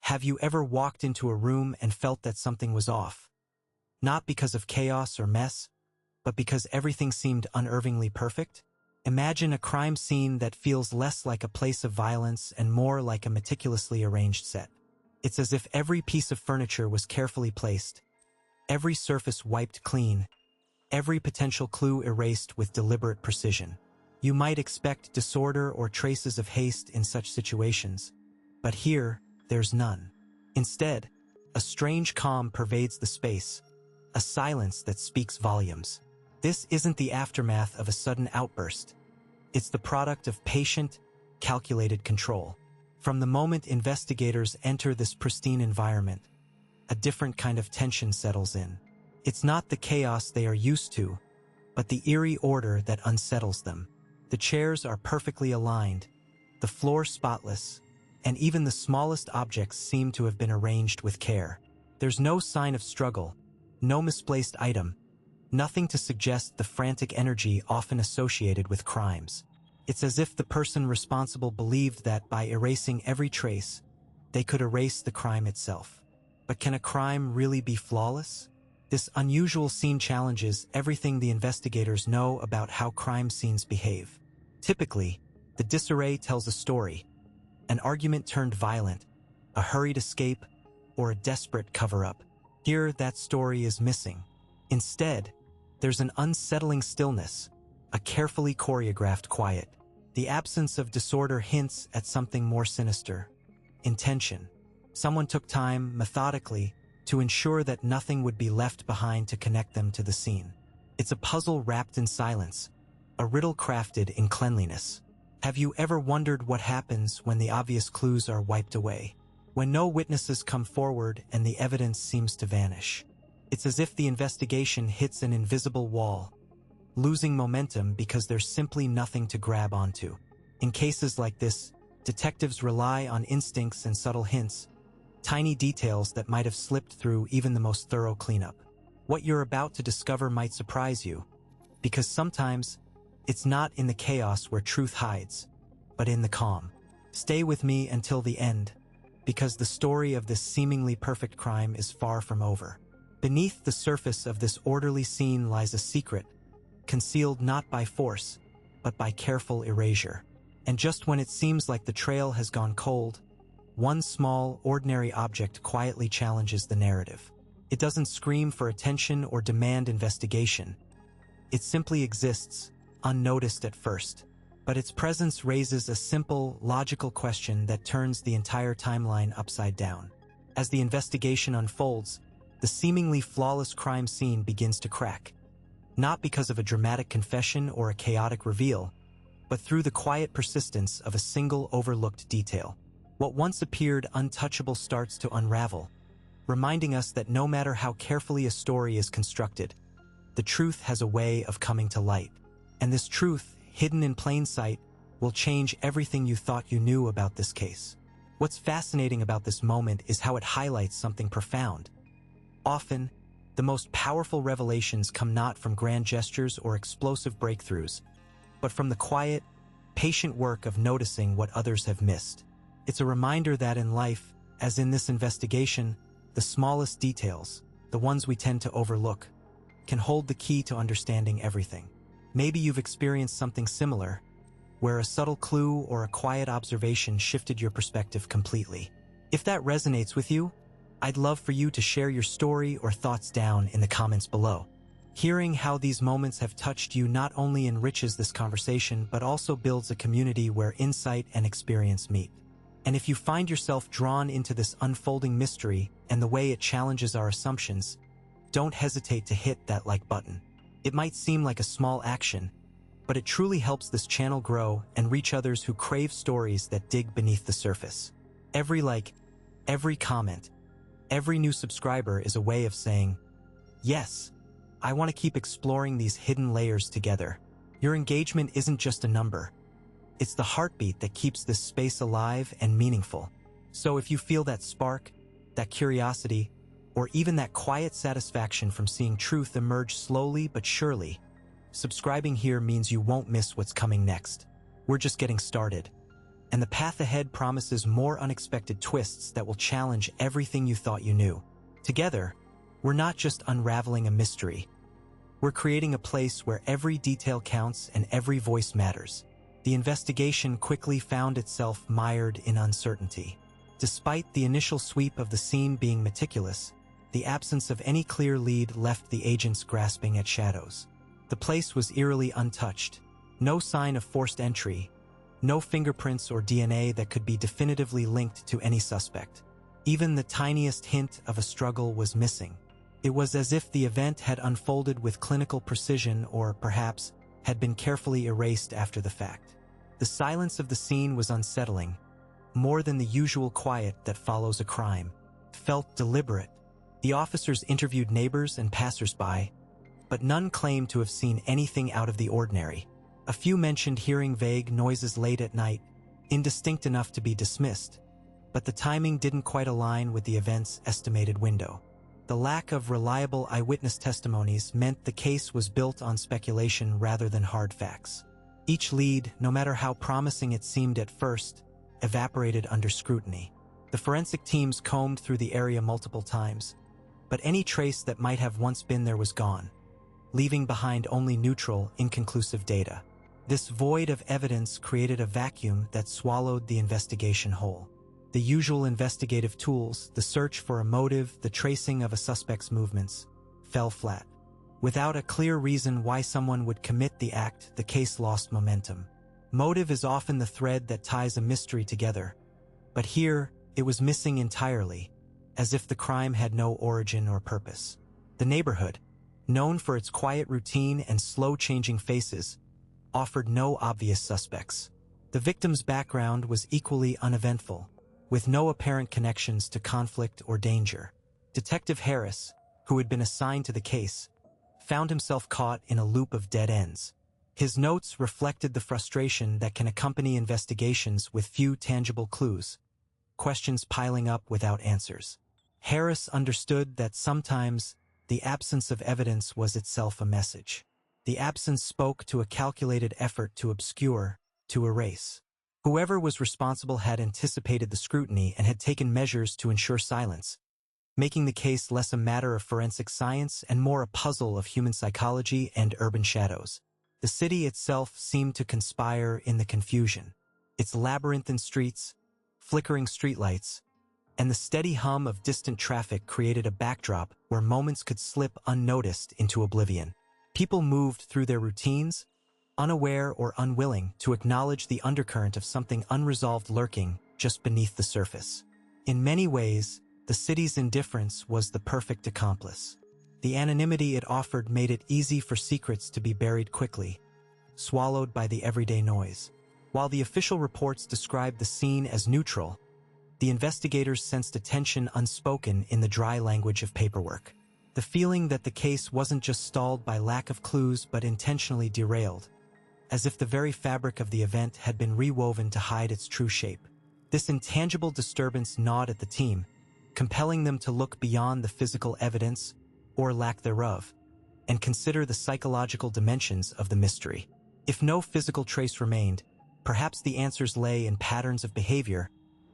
Have you ever walked into a room and felt that something was off? Not because of chaos or mess, but because everything seemed unnervingly perfect? Imagine a crime scene that feels less like a place of violence and more like a meticulously arranged set. It's as if every piece of furniture was carefully placed, every surface wiped clean, every potential clue erased with deliberate precision. You might expect disorder or traces of haste in such situations, but here, there's none. Instead, a strange calm pervades the space, a silence that speaks volumes. This isn't the aftermath of a sudden outburst. It's the product of patient, calculated control. From the moment investigators enter this pristine environment, a different kind of tension settles in. It's not the chaos they are used to, but the eerie order that unsettles them. The chairs are perfectly aligned, the floor spotless, and even the smallest objects seem to have been arranged with care. There's no sign of struggle, no misplaced item, nothing to suggest the frantic energy often associated with crimes. It's as if the person responsible believed that by erasing every trace, they could erase the crime itself. But can a crime really be flawless? This unusual scene challenges everything the investigators know about how crime scenes behave. Typically, the disarray tells a story, an argument turned violent, a hurried escape, or a desperate cover-up. Here, that story is missing. Instead, there's an unsettling stillness, a carefully choreographed quiet. The absence of disorder hints at something more sinister: intention. Someone took time, methodically, to ensure that nothing would be left behind to connect them to the scene. It's a puzzle wrapped in silence, a riddle crafted in cleanliness. Have you ever wondered what happens when the obvious clues are wiped away? When no witnesses come forward and the evidence seems to vanish? It's as if the investigation hits an invisible wall, losing momentum because there's simply nothing to grab onto. In cases like this, detectives rely on instincts and subtle hints, tiny details that might have slipped through even the most thorough cleanup. What you're about to discover might surprise you, because sometimes it's not in the chaos where truth hides, but in the calm. Stay with me until the end, because the story of this seemingly perfect crime is far from over. Beneath the surface of this orderly scene lies a secret, concealed not by force, but by careful erasure. And just when it seems like the trail has gone cold, one small, ordinary object quietly challenges the narrative. It doesn't scream for attention or demand investigation. It simply exists, unnoticed at first. But its presence raises a simple, logical question that turns the entire timeline upside down. As the investigation unfolds, the seemingly flawless crime scene begins to crack. Not because of a dramatic confession or a chaotic reveal, but through the quiet persistence of a single overlooked detail. What once appeared untouchable starts to unravel, reminding us that no matter how carefully a story is constructed, the truth has a way of coming to light. And this truth, hidden in plain sight, will change everything you thought you knew about this case. What's fascinating about this moment is how it highlights something profound. Often, the most powerful revelations come not from grand gestures or explosive breakthroughs, but from the quiet, patient work of noticing what others have missed. It's a reminder that in life, as in this investigation, the smallest details, the ones we tend to overlook, can hold the key to understanding everything. Maybe you've experienced something similar, where a subtle clue or a quiet observation shifted your perspective completely. If that resonates with you, I'd love for you to share your story or thoughts down in the comments below. Hearing how these moments have touched you not only enriches this conversation, but also builds a community where insight and experience meet. And if you find yourself drawn into this unfolding mystery and the way it challenges our assumptions, don't hesitate to hit that like button. It might seem like a small action, but it truly helps this channel grow and reach others who crave stories that dig beneath the surface. Every like, every comment, every new subscriber is a way of saying, yes, I want to keep exploring these hidden layers together. Your engagement isn't just a number. It's the heartbeat that keeps this space alive and meaningful. So if you feel that spark, that curiosity, or even that quiet satisfaction from seeing truth emerge slowly but surely, subscribing here means you won't miss what's coming next. We're just getting started. and the path ahead promises more unexpected twists that will challenge everything you thought you knew. Together, we're not just unraveling a mystery. We're creating a place where every detail counts and every voice matters. The investigation quickly found itself mired in uncertainty. Despite the initial sweep of the scene being meticulous, the absence of any clear lead left the agents grasping at shadows. The place was eerily untouched. No sign of forced entry, no fingerprints or DNA that could be definitively linked to any suspect. Even the tiniest hint of a struggle was missing. It was as if the event had unfolded with clinical precision or, perhaps, had been carefully erased after the fact. The silence of the scene was unsettling, more than the usual quiet that follows a crime. It felt deliberate. The officers interviewed neighbors and passersby, but none claimed to have seen anything out of the ordinary. A few mentioned hearing vague noises late at night, indistinct enough to be dismissed, but the timing didn't quite align with the event's estimated window. The lack of reliable eyewitness testimonies meant the case was built on speculation rather than hard facts. Each lead, no matter how promising it seemed at first, evaporated under scrutiny. The forensic teams combed through the area multiple times, but any trace that might have once been there was gone, leaving behind only neutral, inconclusive data. This void of evidence created a vacuum that swallowed the investigation whole. The usual investigative tools, the search for a motive, the tracing of a suspect's movements, fell flat. Without a clear reason why someone would commit the act, the case lost momentum. Motive is often the thread that ties a mystery together, but here it was missing entirely, as if the crime had no origin or purpose. The neighborhood, known for its quiet routine and slow-changing faces, offered no obvious suspects. The victim's background was equally uneventful, with no apparent connections to conflict or danger. Detective Harris, who had been assigned to the case, found himself caught in a loop of dead ends. His notes reflected the frustration that can accompany investigations with few tangible clues, questions piling up without answers. Harris understood that sometimes the absence of evidence was itself a message. The absence spoke to a calculated effort to obscure, to erase. Whoever was responsible had anticipated the scrutiny and had taken measures to ensure silence, making the case less a matter of forensic science and more a puzzle of human psychology and urban shadows. The city itself seemed to conspire in the confusion. Its labyrinthine streets, flickering streetlights, and the steady hum of distant traffic created a backdrop where moments could slip unnoticed into oblivion. People moved through their routines, unaware or unwilling to acknowledge the undercurrent of something unresolved lurking just beneath the surface. In many ways, the city's indifference was the perfect accomplice. The anonymity it offered made it easy for secrets to be buried quickly, swallowed by the everyday noise. While the official reports described the scene as neutral, the investigators sensed a tension unspoken in the dry language of paperwork. The feeling that the case wasn't just stalled by lack of clues but intentionally derailed, as if the very fabric of the event had been rewoven to hide its true shape. This intangible disturbance gnawed at the team, compelling them to look beyond the physical evidence, or lack thereof, and consider the psychological dimensions of the mystery. If no physical trace remained, perhaps the answers lay in patterns of behavior,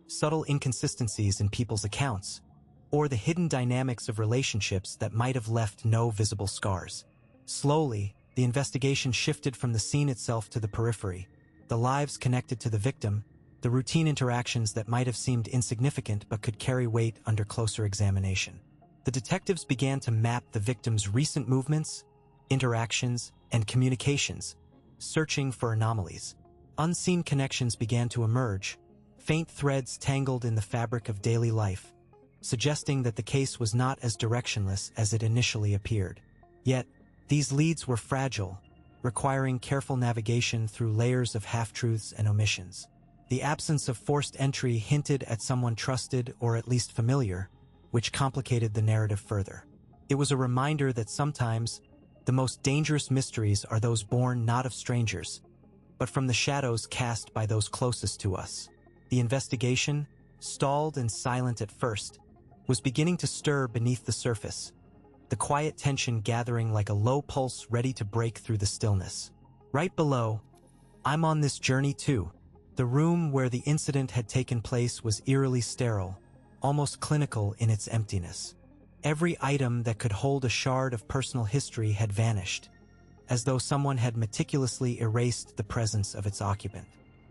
subtle inconsistencies in people's accounts, or the hidden dynamics of relationships that might have left no visible scars. Slowly, the investigation shifted from the scene itself to the periphery, the lives connected to the victim, the routine interactions that might have seemed insignificant but could carry weight under closer examination. The detectives began to map the victim's recent movements, interactions, and communications, searching for anomalies. Unseen connections began to emerge, faint threads tangled in the fabric of daily life, suggesting that the case was not as directionless as it initially appeared. Yet, these leads were fragile, requiring careful navigation through layers of half-truths and omissions. The absence of forced entry hinted at someone trusted or at least familiar, which complicated the narrative further. It was a reminder that sometimes the most dangerous mysteries are those born not of strangers, but from the shadows cast by those closest to us. The investigation, stalled and silent at first, was beginning to stir beneath the surface, the quiet tension gathering like a low pulse ready to break through the stillness. Right below, "I'm on this journey too," The room where the incident had taken place was eerily sterile, almost clinical in its emptiness. Every item that could hold a shard of personal history had vanished, as though someone had meticulously erased the presence of its occupant.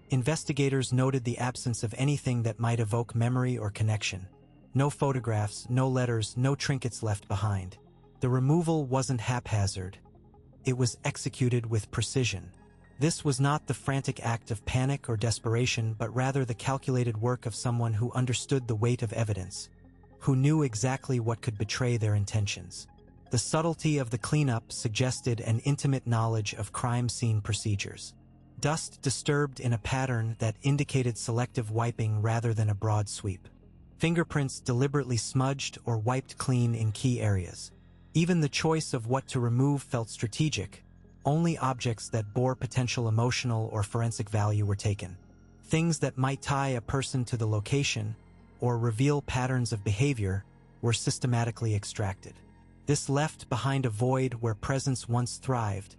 Investigators noted the absence of anything that might evoke memory or connection. No photographs, no letters, no trinkets left behind. The removal wasn't haphazard. It was executed with precision. This was not the frantic act of panic or desperation, but rather the calculated work of someone who understood the weight of evidence, who knew exactly what could betray their intentions. The subtlety of the cleanup suggested an intimate knowledge of crime scene procedures. Dust disturbed in a pattern that indicated selective wiping rather than a broad sweep. Fingerprints deliberately smudged or wiped clean in key areas. Even the choice of what to remove felt strategic. Only objects that bore potential emotional or forensic value were taken. Things that might tie a person to the location or reveal patterns of behavior were systematically extracted. This left behind a void where presence once thrived,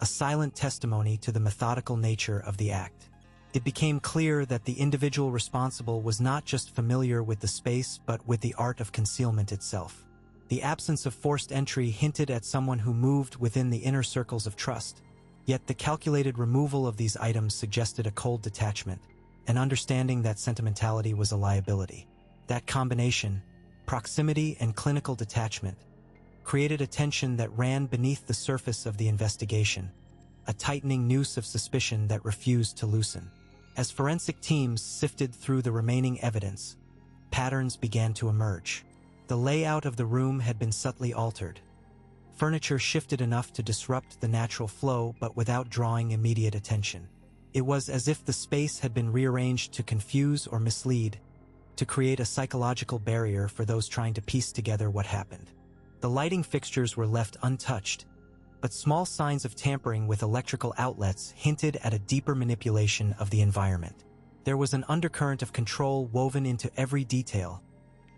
a silent testimony to the methodical nature of the act. It became clear that the individual responsible was not just familiar with the space but with the art of concealment itself. The absence of forced entry hinted at someone who moved within the inner circles of trust, yet the calculated removal of these items suggested a cold detachment, an understanding that sentimentality was a liability. That combination, proximity and clinical detachment, created a tension that ran beneath the surface of the investigation, a tightening noose of suspicion that refused to loosen. As forensic teams sifted through the remaining evidence, patterns began to emerge. The layout of the room had been subtly altered. Furniture shifted enough to disrupt the natural flow but without drawing immediate attention. It was as if the space had been rearranged to confuse or mislead, to create a psychological barrier for those trying to piece together what happened. The lighting fixtures were left untouched, but small signs of tampering with electrical outlets hinted at a deeper manipulation of the environment. There was an undercurrent of control woven into every detail,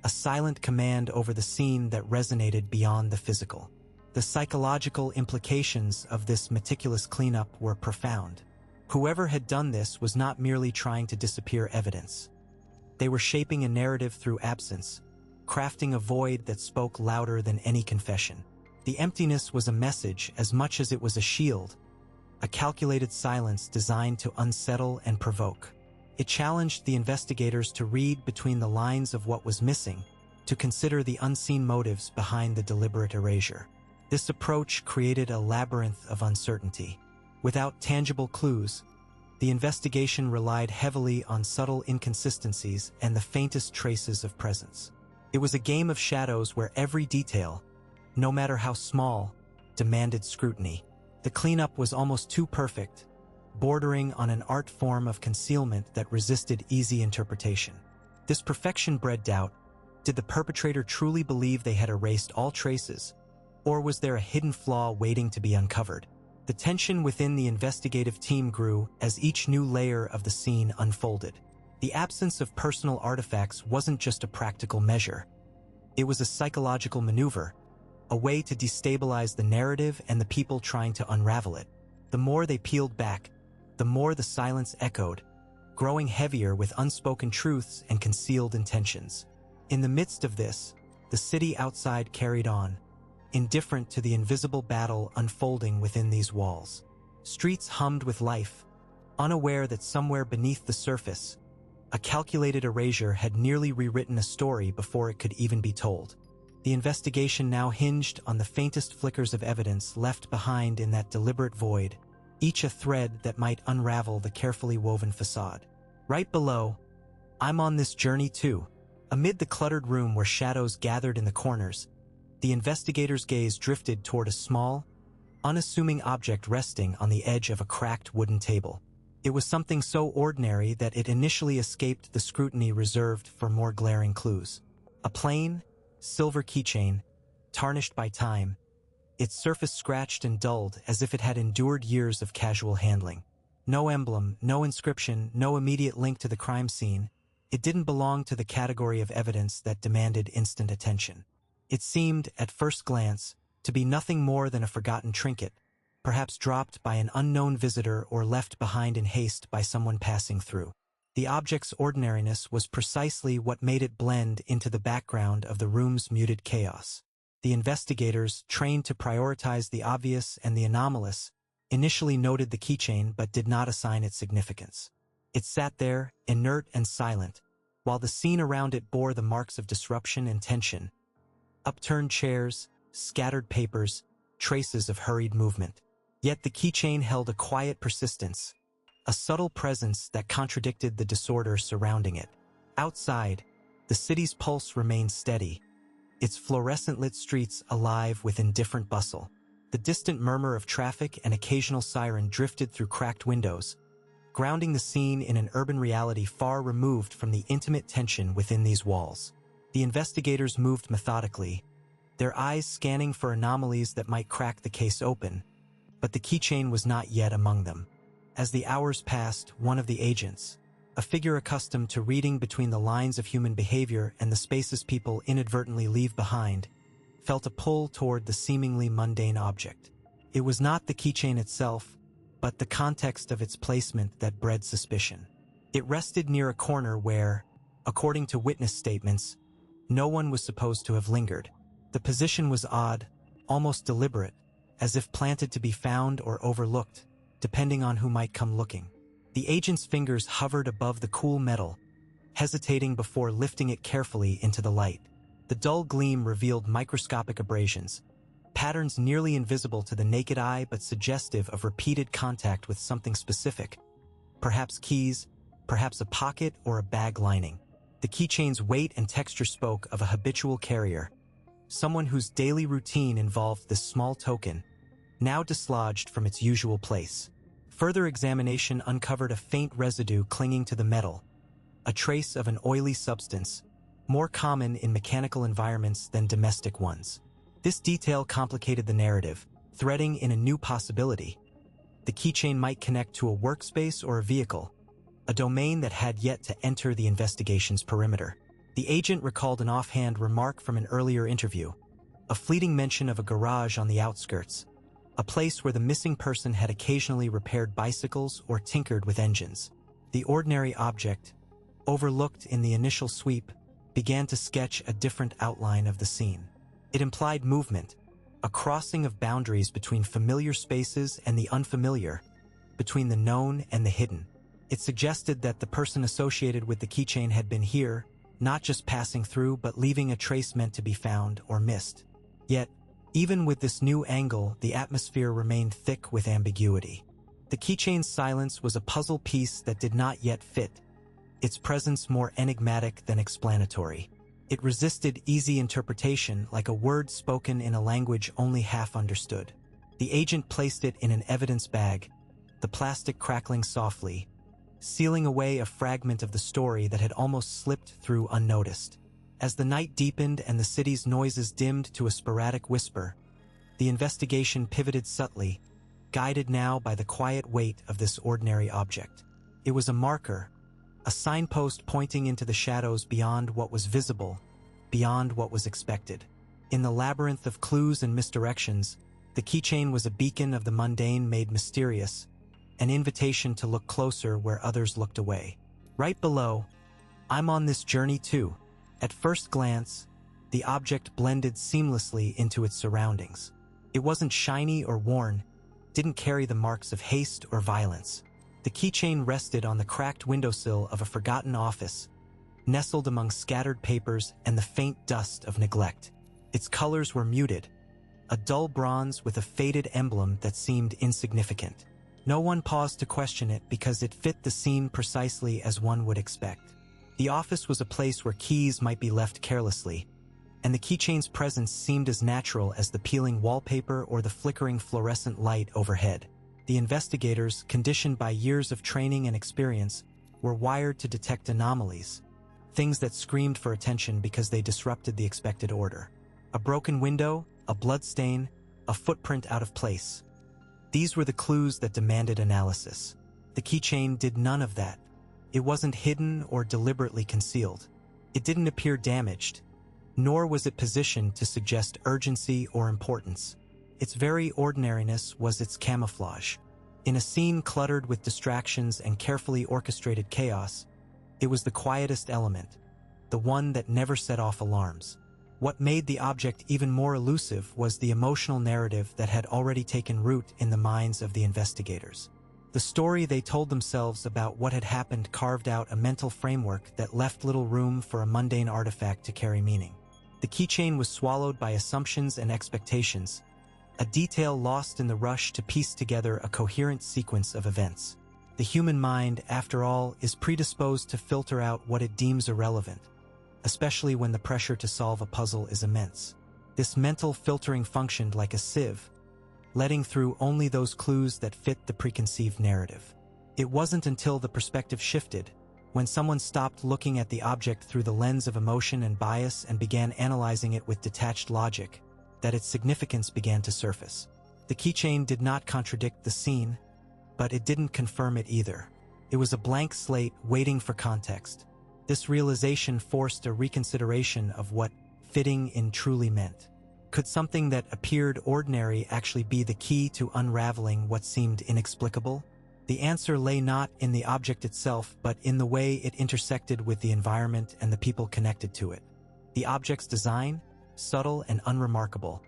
a silent command over the scene that resonated beyond the physical. The psychological implications of this meticulous cleanup were profound. Whoever had done this was not merely trying to disappear evidence. They were shaping a narrative through absence, crafting a void that spoke louder than any confession. The emptiness was a message as much as it was a shield, a calculated silence designed to unsettle and provoke. It challenged the investigators to read between the lines of what was missing, to consider the unseen motives behind the deliberate erasure. This approach created a labyrinth of uncertainty. Without tangible clues, the investigation relied heavily on subtle inconsistencies and the faintest traces of presence. It was a game of shadows where every detail, no matter how small, demanded scrutiny. The cleanup was almost too perfect, bordering on an art form of concealment that resisted easy interpretation. This perfection bred doubt. Did the perpetrator truly believe they had erased all traces, or was there a hidden flaw waiting to be uncovered? The tension within the investigative team grew as each new layer of the scene unfolded. The absence of personal artifacts wasn't just a practical measure. It was a psychological maneuver, a way to destabilize the narrative and the people trying to unravel it. The more they peeled back, the more the silence echoed, growing heavier with unspoken truths and concealed intentions. In the midst of this, the city outside carried on, indifferent to the invisible battle unfolding within these walls. Streets hummed with life, unaware that somewhere beneath the surface, a calculated erasure had nearly rewritten a story before it could even be told. The investigation now hinged on the faintest flickers of evidence left behind in that deliberate void, each a thread that might unravel the carefully woven facade. Right below, I'm on this journey too. Amid the cluttered room where shadows gathered in the corners, the investigator's gaze drifted toward a small, unassuming object resting on the edge of a cracked wooden table. It was something so ordinary that it initially escaped the scrutiny reserved for more glaring clues. A plain, silver keychain, tarnished by time, its surface scratched and dulled as if it had endured years of casual handling. No emblem, no inscription, no immediate link to the crime scene. It didn't belong to the category of evidence that demanded instant attention. It seemed, at first glance, to be nothing more than a forgotten trinket, perhaps dropped by an unknown visitor or left behind in haste by someone passing through. The object's ordinariness was precisely what made it blend into the background of the room's muted chaos. The investigators, trained to prioritize the obvious and the anomalous, initially noted the keychain but did not assign it significance. It sat there, inert and silent, while the scene around it bore the marks of disruption and tension. Upturned chairs, scattered papers, traces of hurried movement. Yet the keychain held a quiet persistence, a subtle presence that contradicted the disorder surrounding it. Outside, the city's pulse remained steady, its fluorescent-lit streets alive with indifferent bustle. The distant murmur of traffic and occasional siren drifted through cracked windows, grounding the scene in an urban reality far removed from the intimate tension within these walls. The investigators moved methodically, their eyes scanning for anomalies that might crack the case open, but the keychain was not yet among them. As the hours passed, one of the agents, a figure accustomed to reading between the lines of human behavior and the spaces people inadvertently leave behind, felt a pull toward the seemingly mundane object. It was not the keychain itself, but the context of its placement that bred suspicion. It rested near a corner where, according to witness statements, no one was supposed to have lingered. The position was odd, almost deliberate, as if planted to be found or overlooked, depending on who might come looking. The agent's fingers hovered above the cool metal, hesitating before lifting it carefully into the light. The dull gleam revealed microscopic abrasions, patterns nearly invisible to the naked eye but suggestive of repeated contact with something specific. Perhaps keys, perhaps a pocket or a bag lining. The keychain's weight and texture spoke of a habitual carrier, someone whose daily routine involved this small token, now dislodged from its usual place. Further examination uncovered a faint residue clinging to the metal, a trace of an oily substance, more common in mechanical environments than domestic ones. This detail complicated the narrative, threading in a new possibility. The keychain might connect to a workspace or a vehicle, a domain that had yet to enter the investigation's perimeter. The agent recalled an offhand remark from an earlier interview, a fleeting mention of a garage on the outskirts, a place where the missing person had occasionally repaired bicycles or tinkered with engines. The ordinary object, overlooked in the initial sweep, began to sketch a different outline of the scene. It implied movement, a crossing of boundaries between familiar spaces and the unfamiliar, between the known and the hidden. It suggested that the person associated with the keychain had been here, not just passing through but leaving a trace meant to be found or missed. Yet, even with this new angle, the atmosphere remained thick with ambiguity. The keychain's silence was a puzzle piece that did not yet fit, its presence more enigmatic than explanatory. It resisted easy interpretation, like a word spoken in a language only half understood. The agent placed it in an evidence bag, the plastic crackling softly, sealing away a fragment of the story that had almost slipped through unnoticed. As the night deepened and the city's noises dimmed to a sporadic whisper, the investigation pivoted subtly, guided now by the quiet weight of this ordinary object. It was a marker, a signpost pointing into the shadows beyond what was visible, beyond what was expected. In the labyrinth of clues and misdirections, the keychain was a beacon of the mundane made mysterious, an invitation to look closer where others looked away. Right below, "I'm on this journey too." At first glance, the object blended seamlessly into its surroundings. It wasn't shiny or worn, didn't carry the marks of haste or violence. The keychain rested on the cracked windowsill of a forgotten office, nestled among scattered papers and the faint dust of neglect. Its colors were muted, a dull bronze with a faded emblem that seemed insignificant. No one paused to question it because it fit the scene precisely as one would expect. The office was a place where keys might be left carelessly, and the keychain's presence seemed as natural as the peeling wallpaper or the flickering fluorescent light overhead. The investigators, conditioned by years of training and experience, were wired to detect anomalies, things that screamed for attention because they disrupted the expected order. A broken window, a bloodstain, a footprint out of place. These were the clues that demanded analysis. The keychain did none of that. It wasn't hidden or deliberately concealed. It didn't appear damaged, nor was it positioned to suggest urgency or importance. Its very ordinariness was its camouflage. In a scene cluttered with distractions and carefully orchestrated chaos, it was the quietest element, the one that never set off alarms. What made the object even more elusive was the emotional narrative that had already taken root in the minds of the investigators. The story they told themselves about what had happened carved out a mental framework that left little room for a mundane artifact to carry meaning. The keychain was swallowed by assumptions and expectations, a detail lost in the rush to piece together a coherent sequence of events. The human mind, after all, is predisposed to filter out what it deems irrelevant, especially when the pressure to solve a puzzle is immense. This mental filtering functioned like a sieve, letting through only those clues that fit the preconceived narrative. It wasn't until the perspective shifted, when someone stopped looking at the object through the lens of emotion and bias and began analyzing it with detached logic, that its significance began to surface. The keychain did not contradict the scene, but it didn't confirm it either. It was a blank slate waiting for context. This realization forced a reconsideration of what fitting in truly meant. Could something that appeared ordinary actually be the key to unraveling what seemed inexplicable? The answer lay not in the object itself, but in the way it intersected with the environment and the people connected to it. The object's design, subtle and unremarkable,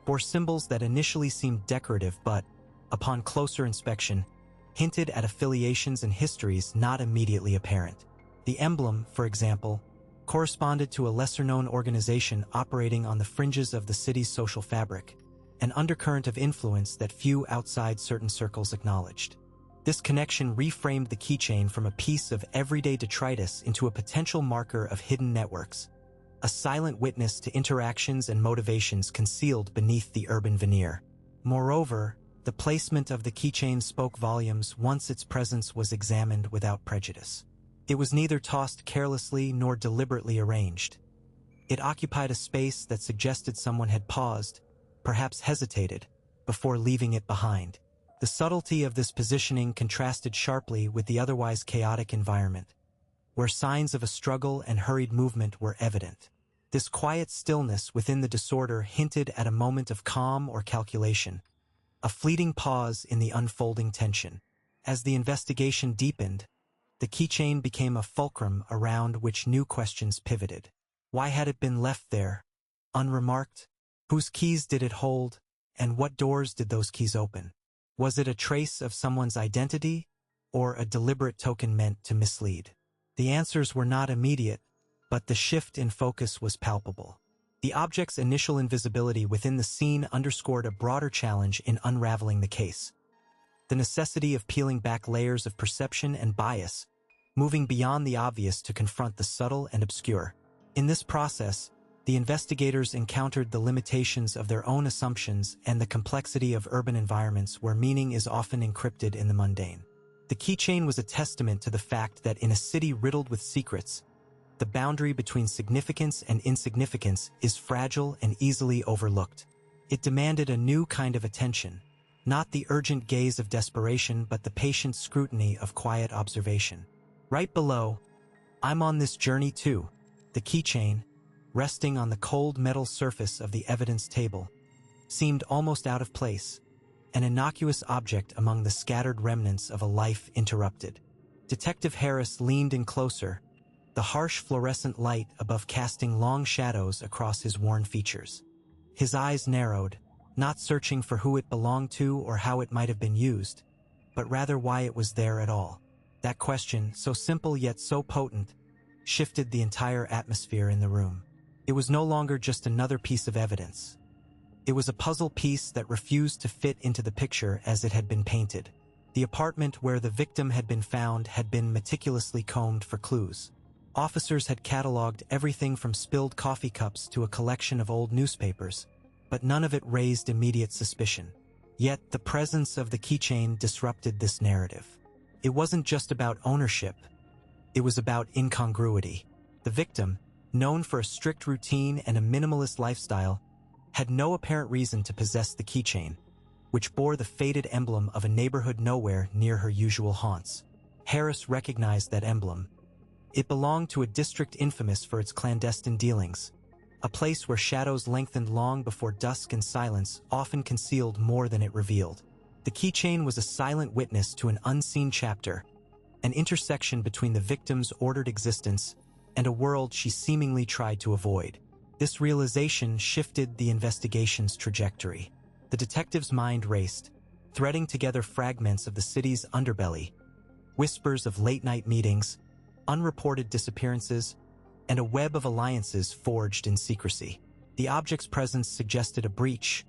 bore symbols that initially seemed decorative but, upon closer inspection, hinted at affiliations and histories not immediately apparent. The emblem, for example, corresponded to a lesser-known organization operating on the fringes of the city's social fabric, an undercurrent of influence that few outside certain circles acknowledged. This connection reframed the keychain from a piece of everyday detritus into a potential marker of hidden networks, a silent witness to interactions and motivations concealed beneath the urban veneer. Moreover, the placement of the keychain spoke volumes once its presence was examined without prejudice. It was neither tossed carelessly nor deliberately arranged. It occupied a space that suggested someone had paused, perhaps hesitated, before leaving it behind. The subtlety of this positioning contrasted sharply with the otherwise chaotic environment, where signs of a struggle and hurried movement were evident. This quiet stillness within the disorder hinted at a moment of calm or calculation, a fleeting pause in the unfolding tension. As the investigation deepened, the keychain became a fulcrum around which new questions pivoted. Why had it been left there, unremarked? Whose keys did it hold, and what doors did those keys open? Was it a trace of someone's identity, or a deliberate token meant to mislead? The answers were not immediate, but the shift in focus was palpable. The object's initial invisibility within the scene underscored a broader challenge in unraveling the case. The necessity of peeling back layers of perception and bias, moving beyond the obvious to confront the subtle and obscure. In this process, the investigators encountered the limitations of their own assumptions and the complexity of urban environments where meaning is often encrypted in the mundane. The keychain was a testament to the fact that in a city riddled with secrets, the boundary between significance and insignificance is fragile and easily overlooked. It demanded a new kind of attention, not the urgent gaze of desperation but the patient scrutiny of quiet observation. Right below, "I'm on this journey too," the keychain, resting on the cold metal surface of the evidence table, seemed almost out of place, an innocuous object among the scattered remnants of a life interrupted. Detective Harris leaned in closer, the harsh fluorescent light above casting long shadows across his worn features. His eyes narrowed, not searching for who it belonged to or how it might have been used, but rather why it was there at all. That question, so simple yet so potent, shifted the entire atmosphere in the room. It was no longer just another piece of evidence. It was a puzzle piece that refused to fit into the picture as it had been painted. The apartment where the victim had been found had been meticulously combed for clues. Officers had cataloged everything from spilled coffee cups to a collection of old newspapers, but none of it raised immediate suspicion. Yet the presence of the keychain disrupted this narrative. It wasn't just about ownership. It was about incongruity. The victim, known for a strict routine and a minimalist lifestyle, had no apparent reason to possess the keychain, which bore the faded emblem of a neighborhood nowhere near her usual haunts. Harris recognized that emblem. It belonged to a district infamous for its clandestine dealings, a place where shadows lengthened long before dusk and silence often concealed more than it revealed. The keychain was a silent witness to an unseen chapter, an intersection between the victim's ordered existence and a world she seemingly tried to avoid. This realization shifted the investigation's trajectory. The detective's mind raced, threading together fragments of the city's underbelly, whispers of late-night meetings, unreported disappearances, and a web of alliances forged in secrecy. The object's presence suggested a breach,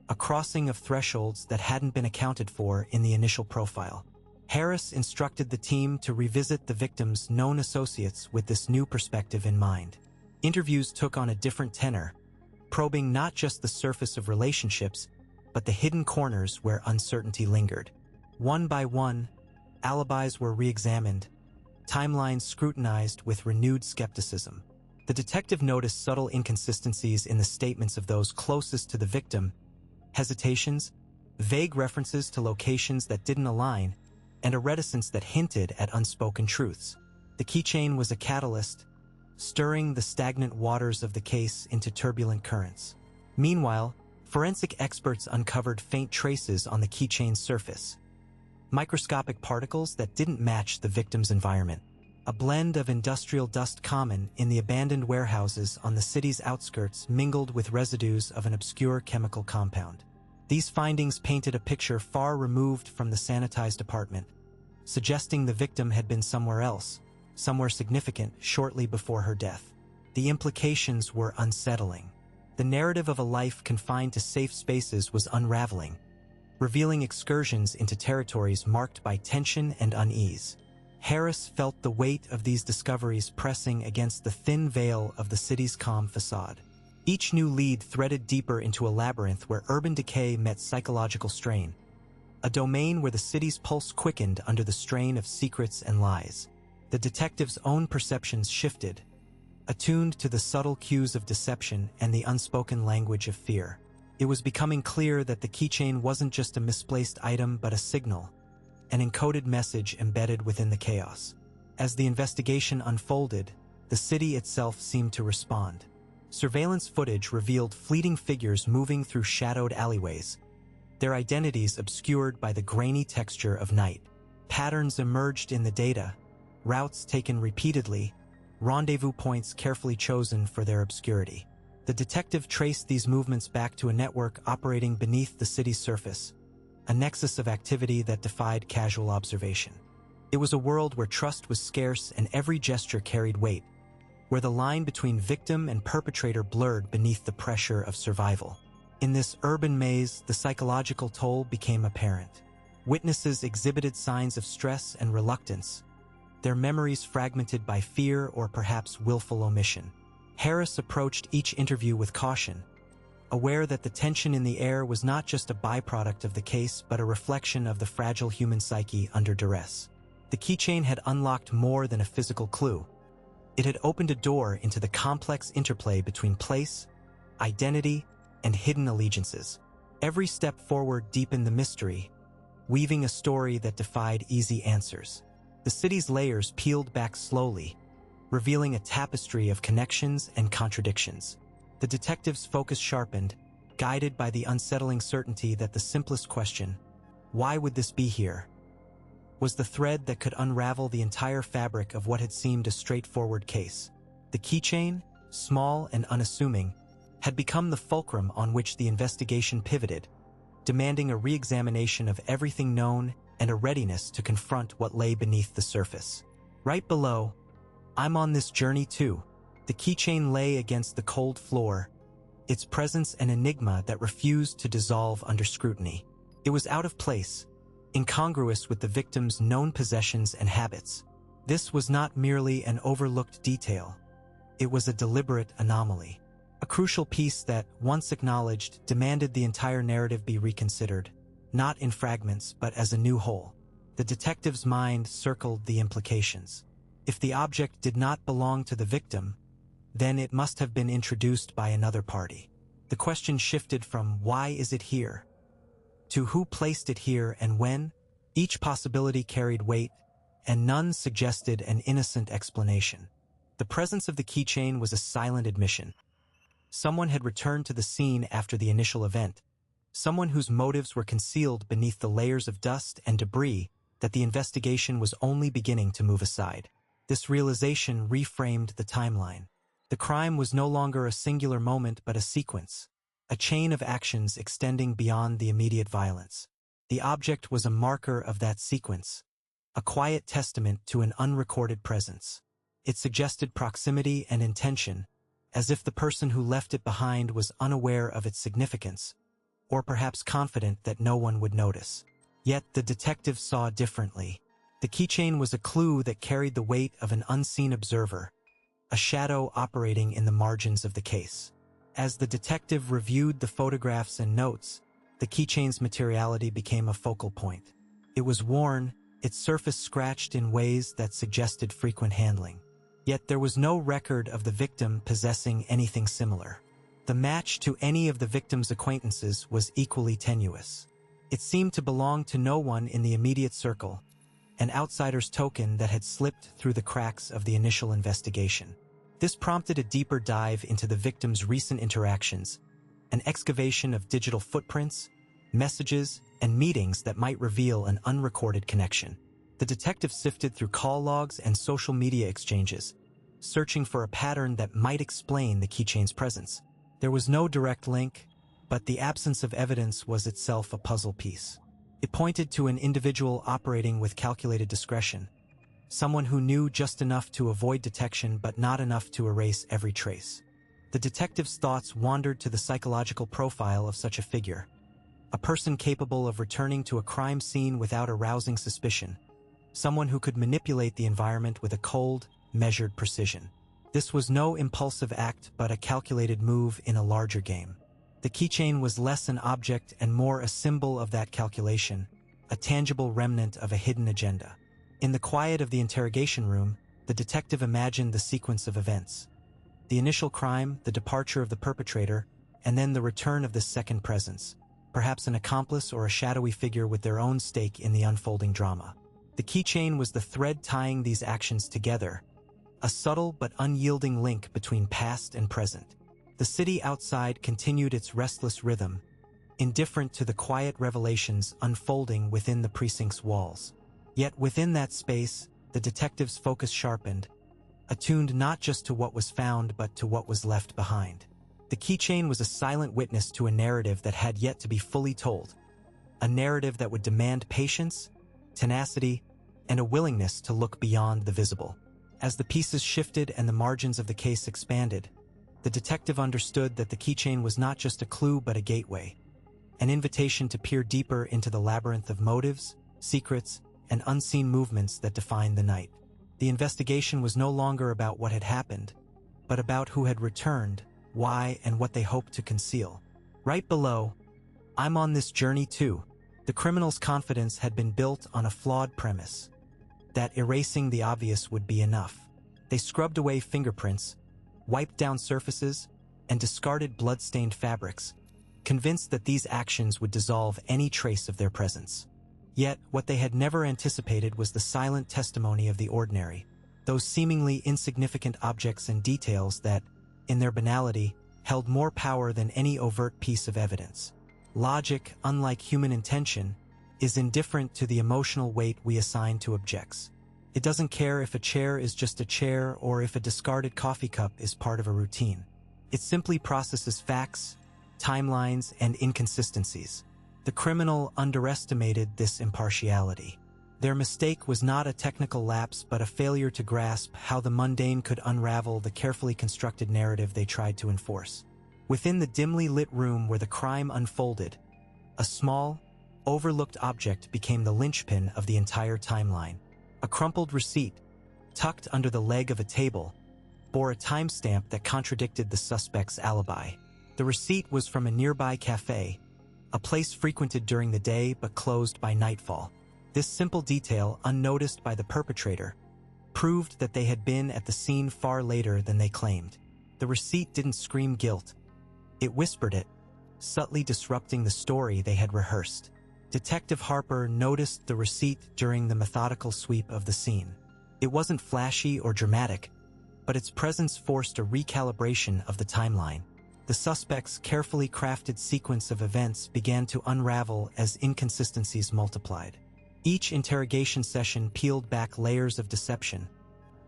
a crossing of thresholds that hadn't been accounted for in the initial profile. Harris instructed the team to revisit the victim's known associates with this new perspective in mind. Interviews took on a different tenor, probing not just the surface of relationships, but the hidden corners where uncertainty lingered. One by one, alibis were re-examined, timelines scrutinized with renewed skepticism. The detective noticed subtle inconsistencies in the statements of those closest to the victim, hesitations, vague references to locations that didn't align, and a reticence that hinted at unspoken truths. The keychain was a catalyst, stirring the stagnant waters of the case into turbulent currents. Meanwhile, forensic experts uncovered faint traces on the keychain's surface, microscopic particles that didn't match the victim's environment, a blend of industrial dust common in the abandoned warehouses on the city's outskirts mingled with residues of an obscure chemical compound. These findings painted a picture far removed from the sanitized apartment, suggesting the victim had been somewhere else, somewhere significant shortly before her death. The implications were unsettling. The narrative of a life confined to safe spaces was unraveling, revealing excursions into territories marked by tension and unease. Harris felt the weight of these discoveries pressing against the thin veil of the city's calm facade. Each new lead threaded deeper into a labyrinth where urban decay met psychological strain, a domain where the city's pulse quickened under the strain of secrets and lies. The detective's own perceptions shifted, attuned to the subtle cues of deception and the unspoken language of fear. It was becoming clear that the keychain wasn't just a misplaced item but a signal, an encoded message embedded within the chaos. As the investigation unfolded, the city itself seemed to respond. Surveillance footage revealed fleeting figures moving through shadowed alleyways, their identities obscured by the grainy texture of night. Patterns emerged in the data, routes taken repeatedly, rendezvous points carefully chosen for their obscurity. The detective traced these movements back to a network operating beneath the city's surface, a nexus of activity that defied casual observation. It was a world where trust was scarce and every gesture carried weight, where the line between victim and perpetrator blurred beneath the pressure of survival. In this urban maze, the psychological toll became apparent. Witnesses exhibited signs of stress and reluctance, their memories fragmented by fear or perhaps willful omission. Harris approached each interview with caution, aware that the tension in the air was not just a byproduct of the case but a reflection of the fragile human psyche under duress. The keychain had unlocked more than a physical clue. It had opened a door into the complex interplay between place, identity, and hidden allegiances. Every step forward deepened the mystery, weaving a story that defied easy answers. The city's layers peeled back slowly, revealing a tapestry of connections and contradictions. The detective's focus sharpened, guided by the unsettling certainty that the simplest question, "Why would this be here?" was the thread that could unravel the entire fabric of what had seemed a straightforward case. The keychain, small and unassuming, had become the fulcrum on which the investigation pivoted, demanding a re-examination of everything known and a readiness to confront what lay beneath the surface. Right below, "I'm on this journey too." The keychain lay against the cold floor, its presence an enigma that refused to dissolve under scrutiny. It was out of place, incongruous with the victim's known possessions and habits. This was not merely an overlooked detail. It was a deliberate anomaly. A crucial piece that, once acknowledged, demanded the entire narrative be reconsidered, not in fragments but as a new whole. The detective's mind circled the implications. If the object did not belong to the victim, then it must have been introduced by another party. The question shifted from "Why is it here?" to "Who placed it here and when?" Each possibility carried weight, and none suggested an innocent explanation. The presence of the keychain was a silent admission, Someone had returned to the scene after the initial event, someone whose motives were concealed beneath the layers of dust and debris that the investigation was only beginning to move aside. This realization reframed the timeline. The crime was no longer a singular moment but a sequence, a chain of actions extending beyond the immediate violence. The object was a marker of that sequence, a quiet testament to an unrecorded presence. It suggested proximity and intention, as if the person who left it behind was unaware of its significance, or perhaps confident that no one would notice. Yet the detective saw differently. The keychain was a clue that carried the weight of an unseen observer, a shadow operating in the margins of the case. As the detective reviewed the photographs and notes, the keychain's materiality became a focal point. It was worn, its surface scratched in ways that suggested frequent handling. Yet there was no record of the victim possessing anything similar. The match to any of the victim's acquaintances was equally tenuous. It seemed to belong to no one in the immediate circle, an outsider's token that had slipped through the cracks of the initial investigation. This prompted a deeper dive into the victim's recent interactions, an excavation of digital footprints, messages, and meetings that might reveal an unrecorded connection. The detective sifted through call logs and social media exchanges, searching for a pattern that might explain the keychain's presence. There was no direct link, but the absence of evidence was itself a puzzle piece. It pointed to an individual operating with calculated discretion, someone who knew just enough to avoid detection but not enough to erase every trace. The detective's thoughts wandered to the psychological profile of such a figure, a person capable of returning to a crime scene without arousing suspicion, someone who could manipulate the environment with a cold, measured precision. This was no impulsive act but a calculated move in a larger game. The keychain was less an object and more a symbol of that calculation, a tangible remnant of a hidden agenda. In the quiet of the interrogation room, the detective imagined the sequence of events. The initial crime, the departure of the perpetrator, and then the return of this second presence, perhaps an accomplice or a shadowy figure with their own stake in the unfolding drama. The keychain was the thread tying these actions together, a subtle but unyielding link between past and present. The city outside continued its restless rhythm, indifferent to the quiet revelations unfolding within the precinct's walls. Yet within that space, the detective's focus sharpened, attuned not just to what was found but to what was left behind. The keychain was a silent witness to a narrative that had yet to be fully told, a narrative that would demand patience, tenacity, and a willingness to look beyond the visible. As the pieces shifted and the margins of the case expanded, the detective understood that the keychain was not just a clue but a gateway, an invitation to peer deeper into the labyrinth of motives, secrets, and unseen movements that defined the night. The investigation was no longer about what had happened, but about who had returned, why, and what they hoped to conceal. Right below, "I'm on this journey too." The criminal's confidence had been built on a flawed premise, that erasing the obvious would be enough. They scrubbed away fingerprints, wiped down surfaces, and discarded blood-stained fabrics, convinced that these actions would dissolve any trace of their presence. Yet, what they had never anticipated was the silent testimony of the ordinary, those seemingly insignificant objects and details that, in their banality, held more power than any overt piece of evidence. Logic, unlike human intention, is indifferent to the emotional weight we assign to objects. It doesn't care if a chair is just a chair or if a discarded coffee cup is part of a routine. It simply processes facts, timelines, and inconsistencies. The criminal underestimated this impartiality. Their mistake was not a technical lapse but a failure to grasp how the mundane could unravel the carefully constructed narrative they tried to enforce. Within the dimly lit room where the crime unfolded, a small, overlooked object became the linchpin of the entire timeline. A crumpled receipt, tucked under the leg of a table, bore a timestamp that contradicted the suspect's alibi. The receipt was from a nearby cafe, a place frequented during the day but closed by nightfall. This simple detail, unnoticed by the perpetrator, proved that they had been at the scene far later than they claimed. The receipt didn't scream guilt. It whispered it, subtly disrupting the story they had rehearsed. Detective Harper noticed the receipt during the methodical sweep of the scene. It wasn't flashy or dramatic, but its presence forced a recalibration of the timeline. The suspect's carefully crafted sequence of events began to unravel as inconsistencies multiplied. Each interrogation session peeled back layers of deception,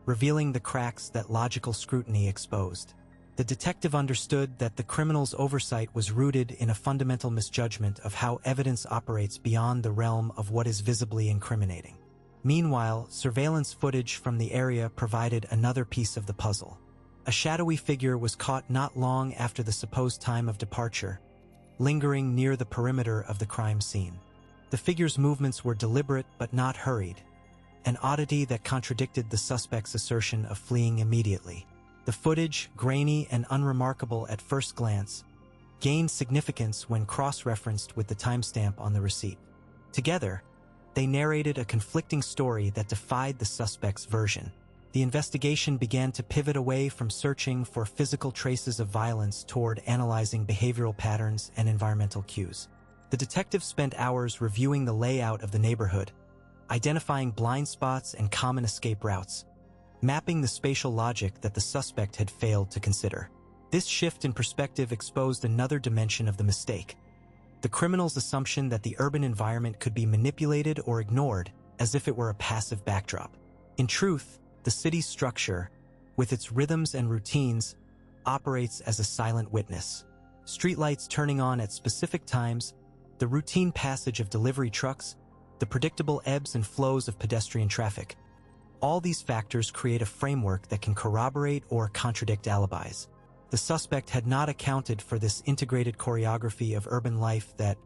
revealing the cracks that logical scrutiny exposed. The detective understood that the criminal's oversight was rooted in a fundamental misjudgment of how evidence operates beyond the realm of what is visibly incriminating. Meanwhile, surveillance footage from the area provided another piece of the puzzle. A shadowy figure was caught not long after the supposed time of departure, lingering near the perimeter of the crime scene. The figure's movements were deliberate but not hurried, an oddity that contradicted the suspect's assertion of fleeing immediately. The footage, grainy and unremarkable at first glance, gained significance when cross-referenced with the timestamp on the receipt. Together, they narrated a conflicting story that defied the suspect's version. The investigation began to pivot away from searching for physical traces of violence toward analyzing behavioral patterns and environmental cues. The detective spent hours reviewing the layout of the neighborhood, identifying blind spots and common escape routes, mapping the spatial logic that the suspect had failed to consider. This shift in perspective exposed another dimension of the mistake: the criminal's assumption that the urban environment could be manipulated or ignored as if it were a passive backdrop. In truth, the city's structure, with its rhythms and routines, operates as a silent witness. Streetlights turning on at specific times, the routine passage of delivery trucks, the predictable ebbs and flows of pedestrian traffic. All these factors create a framework that can corroborate or contradict alibis. The suspect had not accounted for this integrated choreography of urban life that,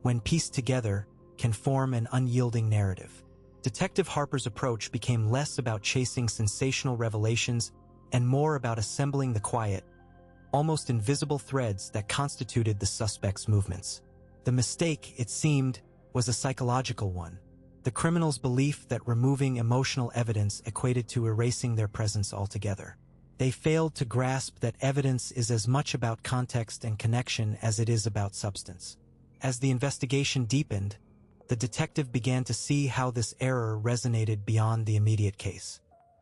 when pieced together, can form an unyielding narrative. Detective Harper's approach became less about chasing sensational revelations and more about assembling the quiet, almost invisible threads that constituted the suspect's movements. The mistake, it seemed, was a psychological one. The criminal's belief that removing emotional evidence equated to erasing their presence altogether. They failed to grasp that evidence is as much about context and connection as it is about substance. As the investigation deepened, the detective began to see how this error resonated beyond the immediate case.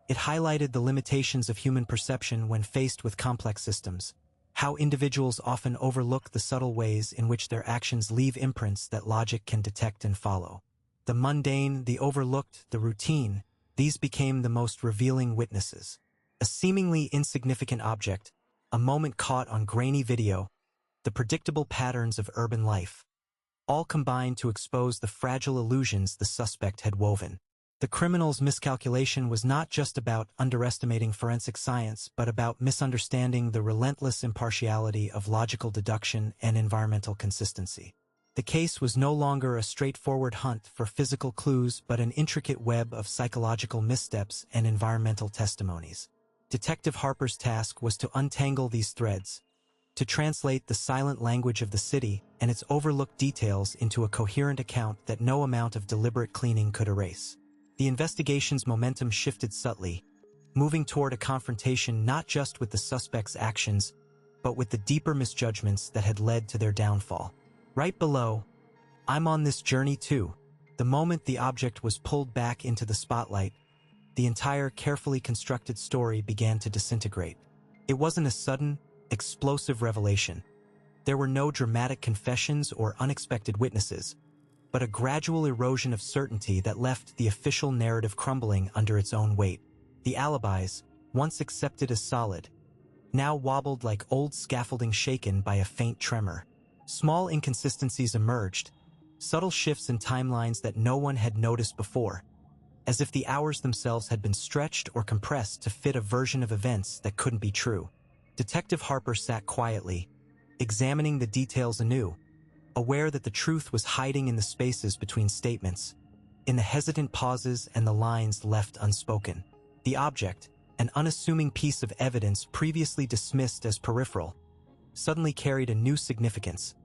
It highlighted the limitations of human perception when faced with complex systems, how individuals often overlook the subtle ways in which their actions leave imprints that logic can detect and follow. The mundane, the overlooked, the routine, these became the most revealing witnesses. A seemingly insignificant object, a moment caught on grainy video, the predictable patterns of urban life, all combined to expose the fragile illusions the suspect had woven. The criminal's miscalculation was not just about underestimating forensic science, but about misunderstanding the relentless impartiality of logical deduction and environmental consistency. The case was no longer a straightforward hunt for physical clues, but an intricate web of psychological missteps and environmental testimonies. Detective Harper's task was to untangle these threads, to translate the silent language of the city and its overlooked details into a coherent account that no amount of deliberate cleaning could erase. The investigation's momentum shifted subtly, moving toward a confrontation not just with the suspect's actions, but with the deeper misjudgments that had led to their downfall. Right below, "I'm on this journey too." The moment the object was pulled back into the spotlight, the entire carefully constructed story began to disintegrate. It wasn't a sudden, explosive revelation. There were no dramatic confessions or unexpected witnesses, but a gradual erosion of certainty that left the official narrative crumbling under its own weight. The alibis, once accepted as solid, now wobbled like old scaffolding shaken by a faint tremor. Small inconsistencies emerged, subtle shifts in timelines that no one had noticed before, as if the hours themselves had been stretched or compressed to fit a version of events that couldn't be true. Detective Harper sat quietly, examining the details anew, aware that the truth was hiding in the spaces between statements, in the hesitant pauses and the lines left unspoken. The object, an unassuming piece of evidence previously dismissed as peripheral, suddenly carried a new significance,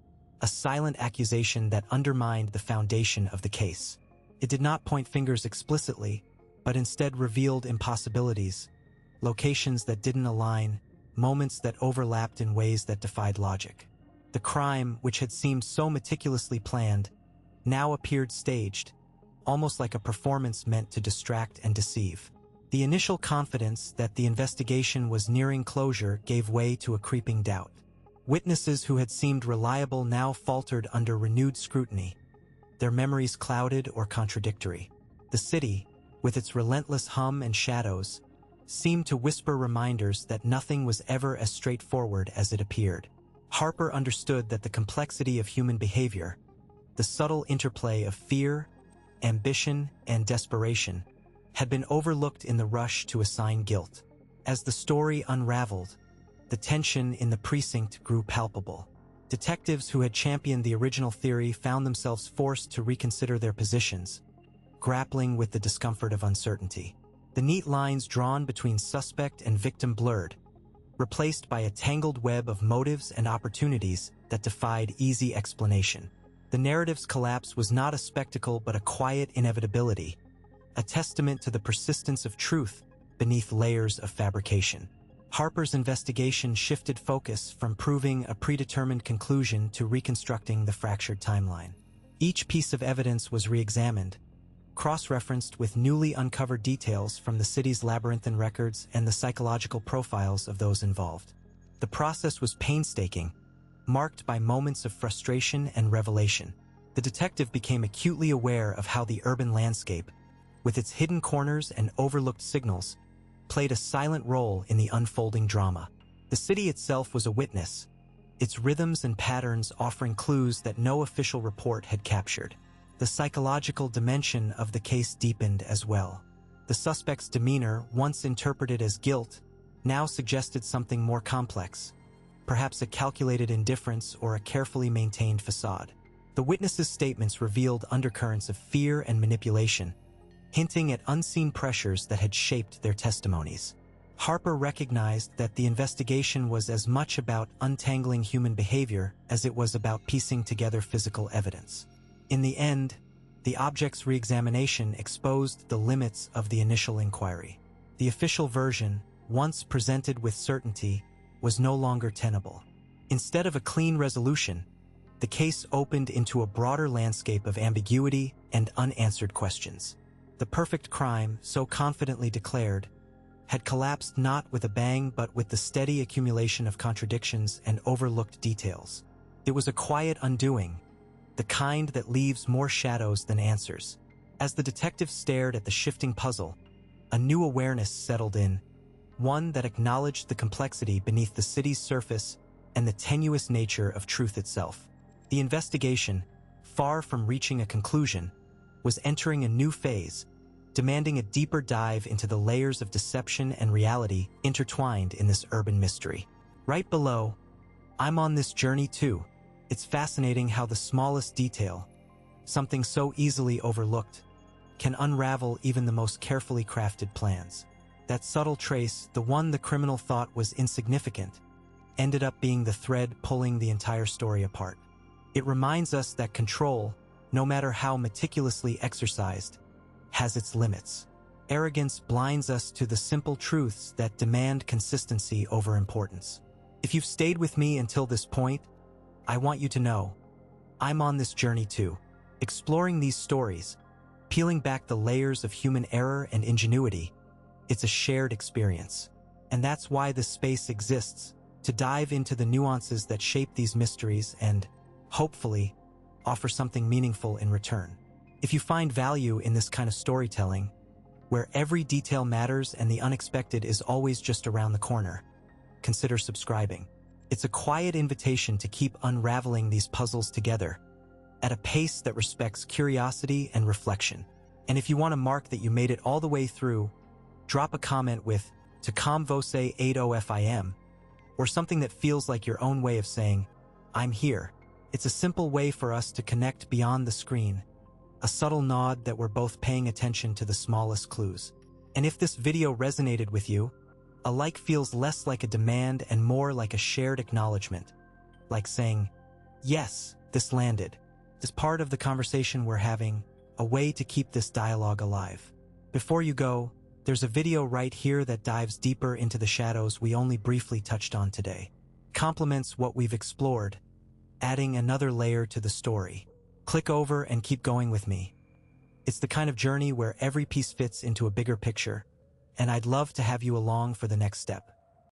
a silent accusation that undermined the foundation of the case. It did not point fingers explicitly, but instead revealed impossibilities, locations that didn't align, moments that overlapped in ways that defied logic. The crime, which had seemed so meticulously planned, now appeared staged, almost like a performance meant to distract and deceive. The initial confidence that the investigation was nearing closure gave way to a creeping doubt. Witnesses who had seemed reliable now faltered under renewed scrutiny, their memories clouded or contradictory. The city, with its relentless hum and shadows, seemed to whisper reminders that nothing was ever as straightforward as it appeared. Harper understood that the complexity of human behavior, the subtle interplay of fear, ambition, and desperation, had been overlooked in the rush to assign guilt. As the story unraveled, the tension in the precinct grew palpable. Detectives who had championed the original theory found themselves forced to reconsider their positions, grappling with the discomfort of uncertainty. The neat lines drawn between suspect and victim blurred, replaced by a tangled web of motives and opportunities that defied easy explanation. The narrative's collapse was not a spectacle but a quiet inevitability, a testament to the persistence of truth beneath layers of fabrication. Harper's investigation shifted focus from proving a predetermined conclusion to reconstructing the fractured timeline. Each piece of evidence was re-examined, cross-referenced with newly uncovered details from the city's labyrinthine records and the psychological profiles of those involved. The process was painstaking, marked by moments of frustration and revelation. The detective became acutely aware of how the urban landscape, with its hidden corners and overlooked signals, played a silent role in the unfolding drama. The city itself was a witness, its rhythms and patterns offering clues that no official report had captured. The psychological dimension of the case deepened as well. The suspect's demeanor, once interpreted as guilt, now suggested something more complex, perhaps a calculated indifference or a carefully maintained facade. The witness's statements revealed undercurrents of fear and manipulation, hinting at unseen pressures that had shaped their testimonies. Harper recognized that the investigation was as much about untangling human behavior as it was about piecing together physical evidence. In the end, the object's re-examination exposed the limits of the initial inquiry. The official version, once presented with certainty, was no longer tenable. Instead of a clean resolution, the case opened into a broader landscape of ambiguity and unanswered questions. The perfect crime, so confidently declared, had collapsed not with a bang but with the steady accumulation of contradictions and overlooked details. It was a quiet undoing, the kind that leaves more shadows than answers. As the detective stared at the shifting puzzle, a new awareness settled in, one that acknowledged the complexity beneath the city's surface and the tenuous nature of truth itself. The investigation, far from reaching a conclusion, was entering a new phase, demanding a deeper dive into the layers of deception and reality intertwined in this urban mystery. Right below, I'm on this journey too. It's fascinating how the smallest detail, something so easily overlooked, can unravel even the most carefully crafted plans. That subtle trace, the one the criminal thought was insignificant, ended up being the thread pulling the entire story apart. It reminds us that control, no matter how meticulously exercised, has its limits. Arrogance blinds us to the simple truths that demand consistency over importance. If you've stayed with me until this point, I want you to know, I'm on this journey too. Exploring these stories, peeling back the layers of human error and ingenuity, it's a shared experience. And that's why this space exists, to dive into the nuances that shape these mysteries and, hopefully, offer something meaningful in return. If you find value in this kind of storytelling, where every detail matters and the unexpected is always just around the corner, consider subscribing. It's a quiet invitation to keep unraveling these puzzles together, at a pace that respects curiosity and reflection. And if you want to mark that you made it all the way through, drop a comment with "to convose 80fim" or something that feels like your own way of saying, "I'm here." It's a simple way for us to connect beyond the screen, a subtle nod that we're both paying attention to the smallest clues. And if this video resonated with you, a like feels less like a demand and more like a shared acknowledgement, like saying, "Yes, this landed. This part of the conversation we're having, a way to keep this dialogue alive." Before you go, there's a video right here that dives deeper into the shadows we only briefly touched on today. Complements what we've explored, adding another layer to the story. Click over and keep going with me. It's the kind of journey where every piece fits into a bigger picture, and I'd love to have you along for the next step.